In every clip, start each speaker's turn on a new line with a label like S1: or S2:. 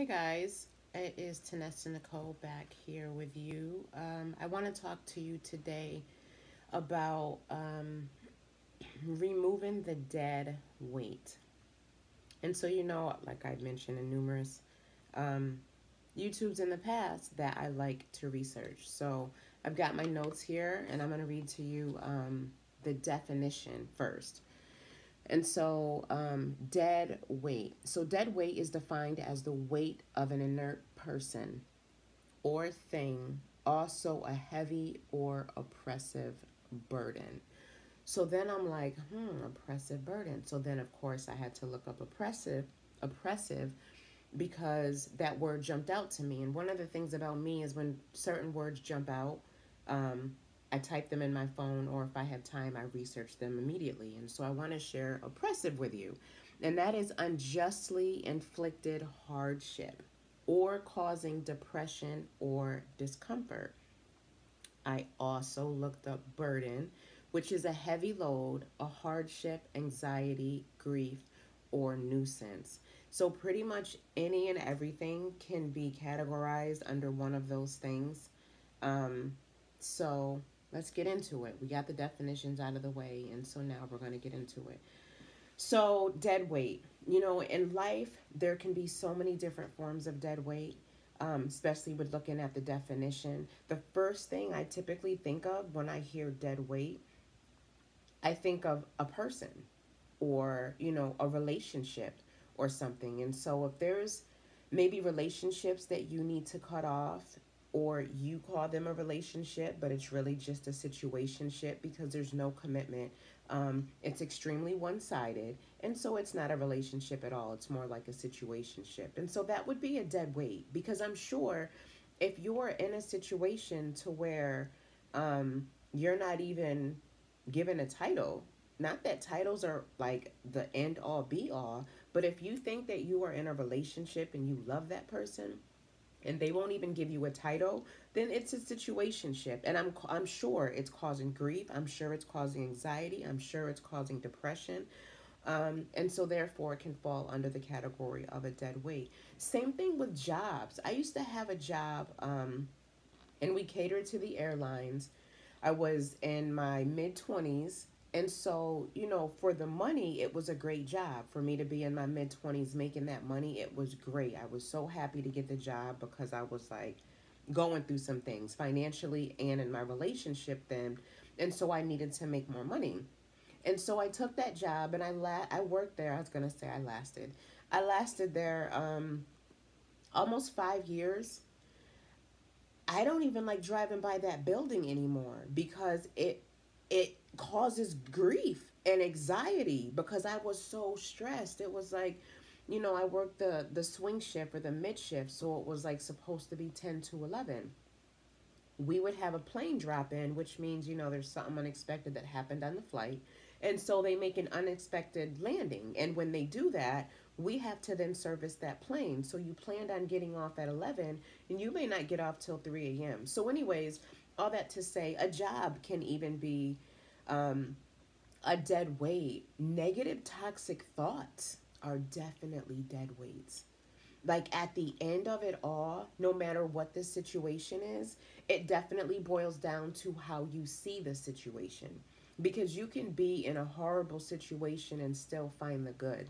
S1: Hey guys, it is Tanessa Nicole back here with you. I want to talk to you today about removing the dead weight. And so, like I mentioned in numerous um, YouTubes in the past, that I like to research. So I've got my notes here and I'm going to read to you the definition first. And so, dead weight. So, dead weight is defined as the weight of an inert person or thing, also a heavy or oppressive burden. So then I'm like, oppressive burden. So then, of course, I had to look up oppressive, because that word jumped out to me. And one of the things about me is when certain words jump out, um, I type them in my phone, or if I have time, I research them immediately. And so I want to share oppressive with you. And that is unjustly inflicted hardship or causing depression or discomfort. I also looked up burden, which is a heavy load, a hardship, anxiety, grief, or nuisance. So, pretty much any and everything can be categorized under one of those things. Um, so, let's get into it. We got the definitions out of the way, and so now we're going to get into it. So, dead weight. In life, there can be so many different forms of dead weight, especially with looking at the definition. The first thing I typically think of when I hear dead weight, I think of a person or, a relationship or something. And so, if there's maybe relationships that you need to cut off, or you call them a relationship, but it's really just a situationship because there's no commitment. It's extremely one sided. And so it's not a relationship at all. It's more like a situationship. And so that would be a dead weight, because I'm sure if you're in a situation to where you're not even given a title, not that titles are like the end all be all, but if you think that you are in a relationship and you love that person and they won't even give you a title, then it's a situationship. And I'm sure it's causing grief. I'm sure it's causing anxiety. I'm sure it's causing depression. And so therefore it can fall under the category of a dead weight. Same thing with jobs. I used to have a job, and we catered to the airlines. I was in my mid 20s. And so, for the money, it was a great job. For me to be in my mid 20s making that money, it was great. I was so happy to get the job because I was like going through some things financially and in my relationship then. And so I needed to make more money. And so I took that job and I worked there. I was going to say I lasted. I lasted there almost 5 years. I don't even like driving by that building anymore because it causes grief and anxiety because I was so stressed. It was like, I worked the swing shift or the mid shift, so it was like supposed to be 10 to 11. We would have a plane drop in, which means, there's something unexpected that happened on the flight. And so they make an unexpected landing. And when they do that, we have to then service that plane. So you planned on getting off at 11 and you may not get off till 3 a.m. So, anyways, all that to say, a job can even be um, a dead weight. Negative, toxic thoughts are definitely dead weights. Like at the end of it all, no matter what the situation is, it definitely boils down to how you see the situation. Because you can be in a horrible situation and still find the good.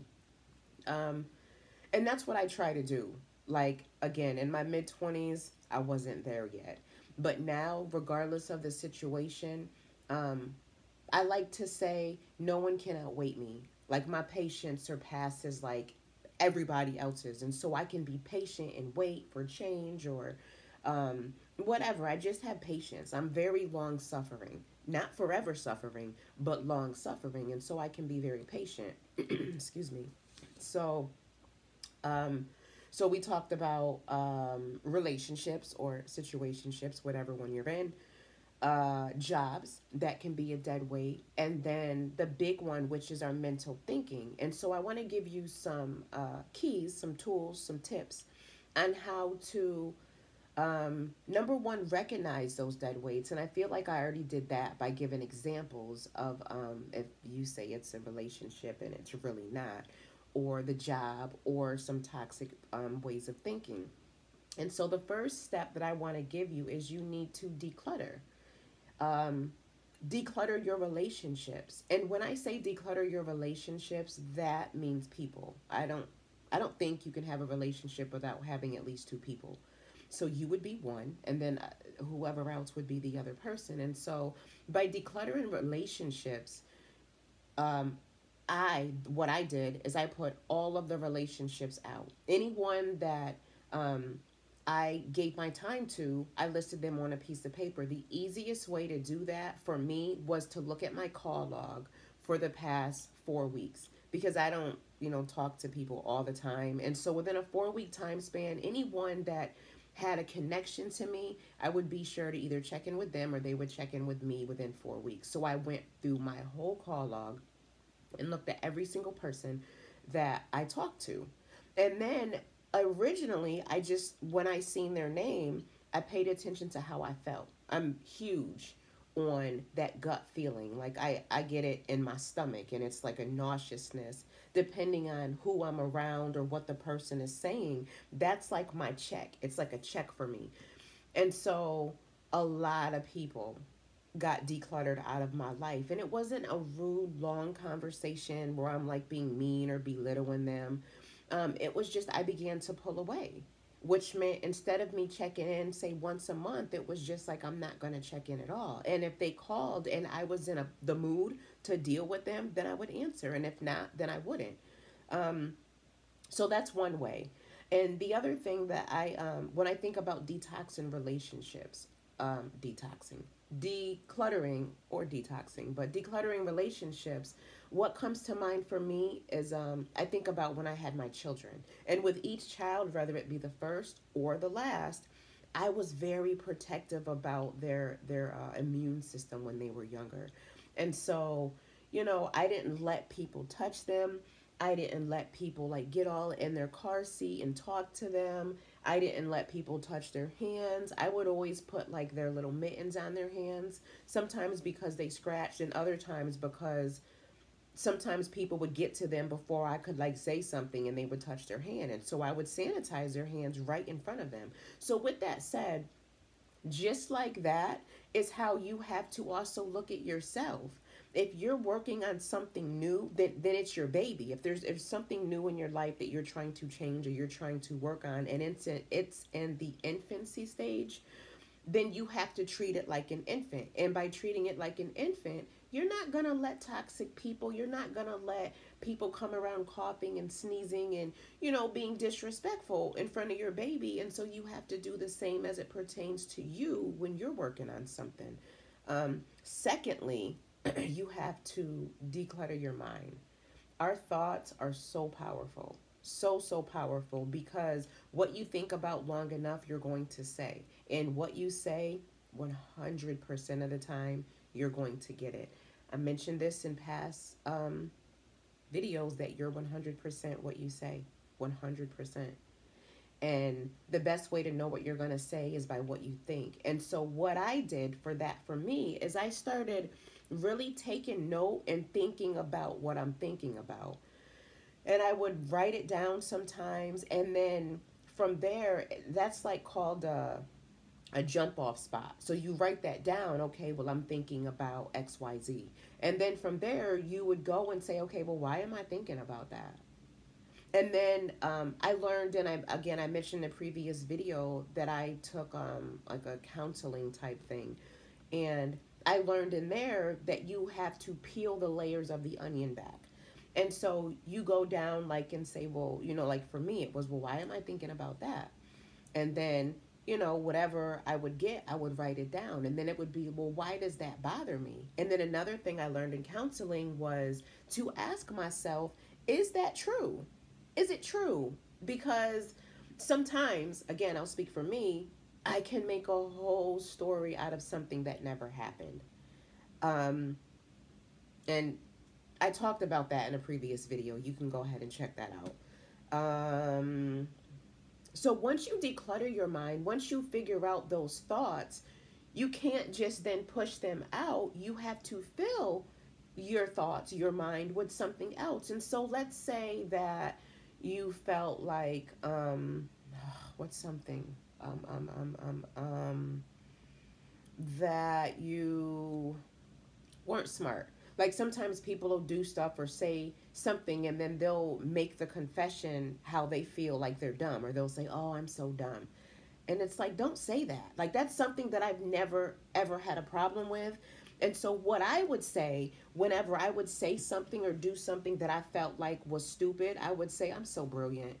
S1: Um, and that's what I try to do. Like, again, in my mid 20s, I wasn't there yet. But now, regardless of the situation, um, I like to say no one can outweigh me. Like my patience surpasses like everybody else's, and so I can be patient and wait for change or whatever. I just have patience. I'm very long suffering, not forever suffering, but long suffering, and so I can be very patient. Excuse me. So, um, so we talked about relationships or situationships, whatever one you're in, jobs that can be a dead weight, and then the big one, which is our mental thinking. And so I want to give you some keys, some tools, some tips on how to, number one, recognize those dead weights. And I feel like I already did that by giving examples of if you say it's a relationship and it's really not. or the job or some toxic ways of thinking. And so the first step that I want to give you is you need to declutter. Um, Declutter your relationships. And when I say declutter your relationships, that means people. I don't think you can have a relationship without having at least two people. So you would be one, and then whoever else would be the other person. And so by decluttering relationships, um, what I did is I put all of the relationships out. Anyone that um, I gave my time to, I listed them on a piece of paper. The easiest way to do that for me was to look at my call log for the past 4 weeks, because I don't, talk to people all the time. And so within a 4 week time span, anyone that had a connection to me, I would be sure to either check in with them or they would check in with me within 4 weeks. So I went through my whole call log and looked at every single person that I talked to. And then originally, when I seen their name, I paid attention to how I felt. I'm huge on that gut feeling. Like I get it in my stomach, and it's like a nauseousness depending on who I'm around or what the person is saying. That's like my check. It's like a check for me. And so a lot of people got decluttered out of my life. And it wasn't a rude, long conversation where I'm like being mean or belittling them. It was just I began to pull away, which meant instead of me checking in, say once a month, it was just like I'm not going to check in at all. And if they called and I was in the mood to deal with them, then I would answer. And if not, then I wouldn't. So that's one way. And the other thing that when I think about detoxing relationships, detoxing, decluttering or detoxing, but decluttering relationships, what comes to mind for me is I think about when I had my children. And with each child, whether it be the first or the last, I was very protective about their immune system when they were younger. And so, I didn't let people touch them. I didn't let people like get all in their car seat and talk to them. I didn't let people touch their hands. I would always put like their little mittens on their hands, sometimes because they scratched and other times because sometimes people would get to them before I could like say something and they would touch their hand. And so I would sanitize their hands right in front of them. So with that said, just like that is how you have to also look at yourself. If you're working on something new, then it's your baby. If something new in your life that you're trying to change or you're trying to work on, and it's in the infancy stage, then you have to treat it like an infant. And by treating it like an infant, you're not going to let toxic people, you're not going to let people come around coughing and sneezing and, being disrespectful in front of your baby. And so you have to do the same as it pertains to you when you're working on something. Secondly, you have to declutter your mind. Our thoughts are so powerful, so powerful, because what you think about long enough, you're going to say. And what you say, 100% of the time, you're going to get it. I mentioned this in past videos that you're 100% what you say, 100%. And the best way to know what you're going to say is by what you think. And so what I did for me is I started really taking note and thinking about what I'm thinking about. And I would write it down sometimes. And then from there, that's like called a jump off spot. So you write that down. Okay, well, I'm thinking about XYZ. And then from there, you would go and say, okay, well, why am I thinking about that? And then I learned, and I mentioned in a previous video that I took like a counseling type thing. And I learned in there that you have to peel the layers of the onion back. And so you go down like and say, well, like for me, it was, well, why am I thinking about that? And then, whatever I would get, I would write it down. And then it would be, well, why does that bother me? And then another thing I learned in counseling was to ask myself, is that true? Is it true? Because sometimes, again, I'll speak for me, I can make a whole story out of something that never happened. And I talked about that in a previous video. You can go ahead and check that out. So once you declutter your mind, once you figure out those thoughts, you can't just then push them out. You have to fill your thoughts, your mind with something else. And so let's say that you felt like, what's something, um, um, um, um, um, that you weren't smart. Like sometimes people will do stuff or say something and then they'll make the confession how they feel like they're dumb, or they'll say, "Oh, I'm so dumb." And it's like, don't say that. Like, that's something that I've never, ever had a problem with. And so, what I would say whenever I would say something or do something that I felt like was stupid, I would say, I'm so brilliant.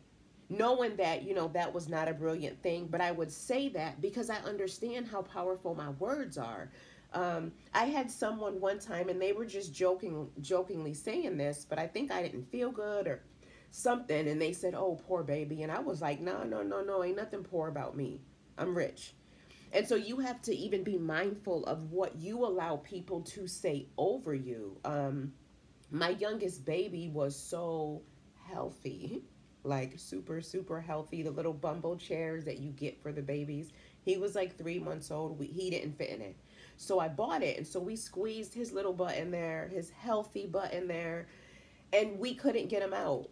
S1: Knowing that, that was not a brilliant thing, but I would say that because I understand how powerful my words are. I had someone one time, and they were just jokingly saying this, but I think I didn't feel good or something, and they said, "Oh, poor baby," and I was like, "No, no, no, no, ain't nothing poor about me. I'm rich." And so you have to even be mindful of what you allow people to say over you. My youngest baby was so healthy, like super, super healthy. The little bumble chairs that you get for the babies. He was like 3 months old. He didn't fit in it. So I bought it. And so we squeezed his little butt in there, his healthy butt in there, and we couldn't get him out.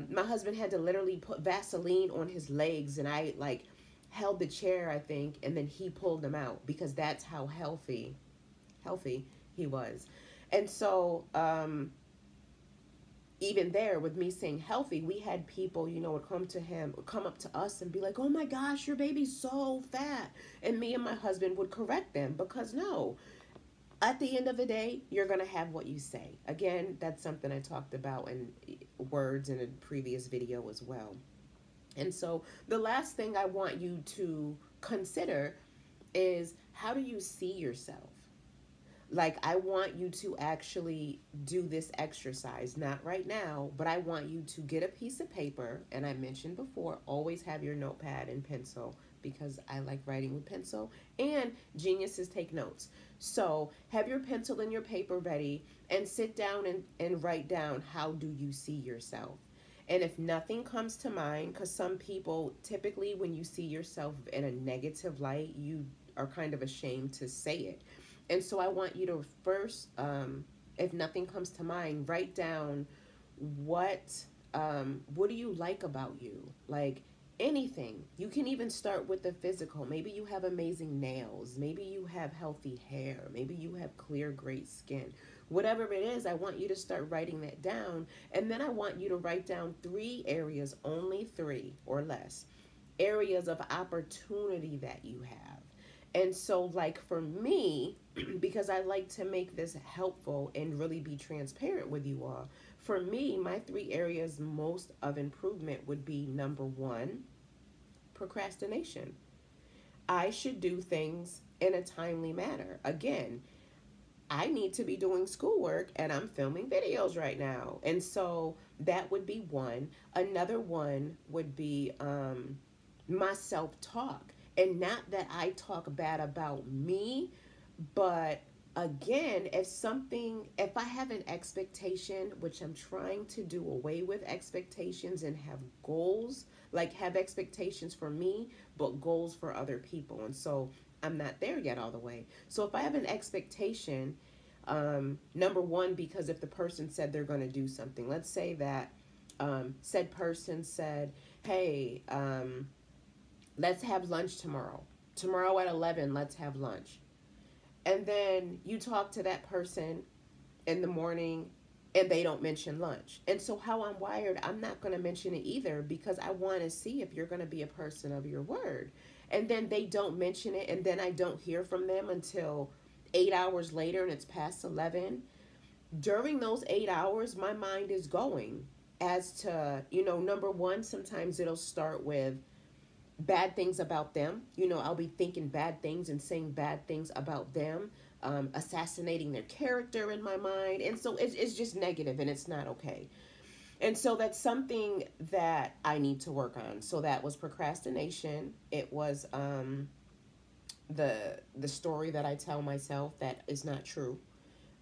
S1: My husband had to literally put Vaseline on his legs, and I like held the chair, I think, and then he pulled him out because that's how healthy he was. And so, even there with me saying healthy, we had people, would come up to us and be like, "Oh my gosh, your baby's so fat." And me and my husband would correct them because no, at the end of the day, you're going to have what you say. Again, that's something I talked about in words in a previous video as well. And so the last thing I want you to consider is, how do you see yourself? Like, I want you to actually do this exercise, not right now, but I want you to get a piece of paper. And I mentioned before, always have your notepad and pencil because I like writing with pencil, and geniuses take notes. So have your pencil and your paper ready and sit down and write down, how do you see yourself? And if nothing comes to mind, because some people typically, when you see yourself in a negative light, you are kind of ashamed to say it. And so I want you to first, if nothing comes to mind, write down what what do you like about you? Like, anything. You can even start with the physical. Maybe you have amazing nails. Maybe you have healthy hair. Maybe you have clear, great skin. Whatever it is, I want you to start writing that down. And then I want you to write down 3 areas, only 3 or less, areas of opportunity that you have. And so, like, for me, because I like to make this helpful and really be transparent with you all, for me, my 3 areas most of improvement would be: number 1, procrastination. I should do things in a timely manner. Again, I need to be doing schoolwork and I'm filming videos right now. And so that would be one. Another one would be my self-talk. And not that I talk bad about me, but again, if I have an expectation, which I'm trying to do away with expectations and have goals, like have expectations for me, but goals for other people. And so I'm not there yet all the way. So if I have an expectation, number one, because if the person said they're going to do something, let's say that said person said, "Hey, let's have lunch tomorrow. Tomorrow at 11, let's have lunch." And then you talk to that person in the morning and they don't mention lunch. And so how I'm wired, I'm not going to mention it either because I want to see if you're going to be a person of your word. And then they don't mention it, and then I don't hear from them until 8 hours later and it's past 11. During those 8 hours, my mind is going as to, number one, sometimes it'll start with bad things about them. I'll be thinking bad things and saying bad things about them, assassinating their character in my mind. And so it's just negative, and it's not okay. And so that's something that I need to work on. So that was procrastination. It was the story that I tell myself that is not true.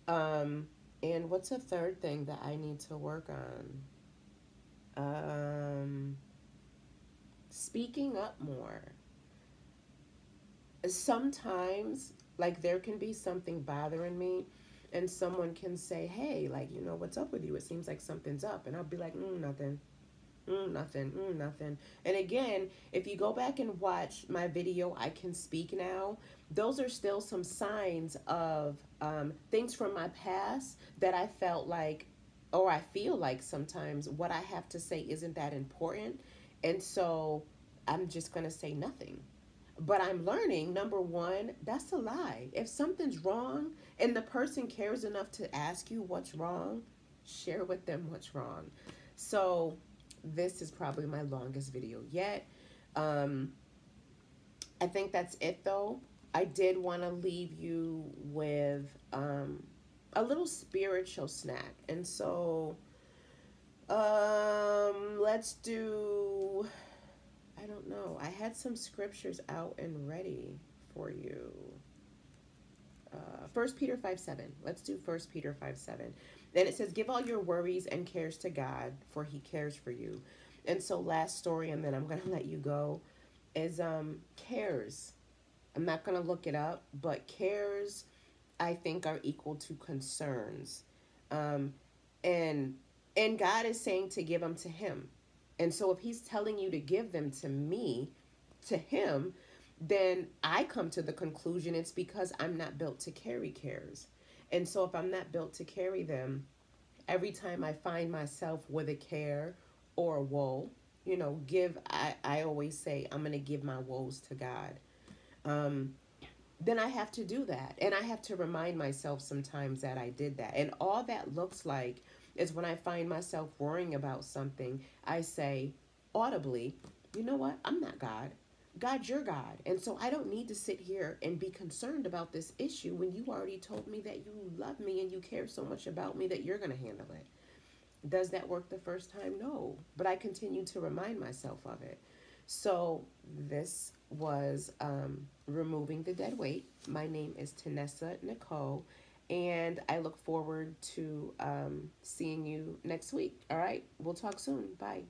S1: And what's a third thing that I need to work on? Speaking up more. Sometimes, like, there can be something bothering me, and someone can say, hey, like, you know, what's up with you? It seems like something's up. And I'll be like, nothing. Nothing. Nothing. And again, if you go back and watch my video, I Can Speak Now, those are still some signs of things from my past that I felt like, or I feel like sometimes what I have to say isn't that important. And so I'm just going to say nothing. But I'm learning, number one, that's a lie. If something's wrong and the person cares enough to ask you what's wrong, share with them what's wrong. So this is probably my longest video yet. Um, I think that's it though. I did want to leave you with a little spiritual snack. And so let's do, I don't know. I had some scriptures out and ready for you. 1 Peter 5:7. Let's do 1 Peter 5:7. Then it says, give all your worries and cares to God, for he cares for you. And so last story, and then I'm going to let you go, is cares. I'm not going to look it up, but cares, I think, are equal to concerns. Um, and God is saying to give them to him. And so if he's telling you to give them to me, to him, then I come to the conclusion it's because I'm not built to carry cares. And so if I'm not built to carry them, every time I find myself with a care or a woe, you know, I always say, I'm going to give my woes to God. Then I have to do that. And I have to remind myself sometimes that I did that. And all that looks like is when I find myself worrying about something, I say audibly, you know what? I'm not God. God, you're God. And so I don't need to sit here and be concerned about this issue when you already told me that you love me and you care so much about me that you're going to handle it. Does that work the first time? No. But I continue to remind myself of it. So this was Removing the Dead Weight. My name is Tanessa Nicole, and I look forward to seeing you next week. All right? We'll talk soon. Bye.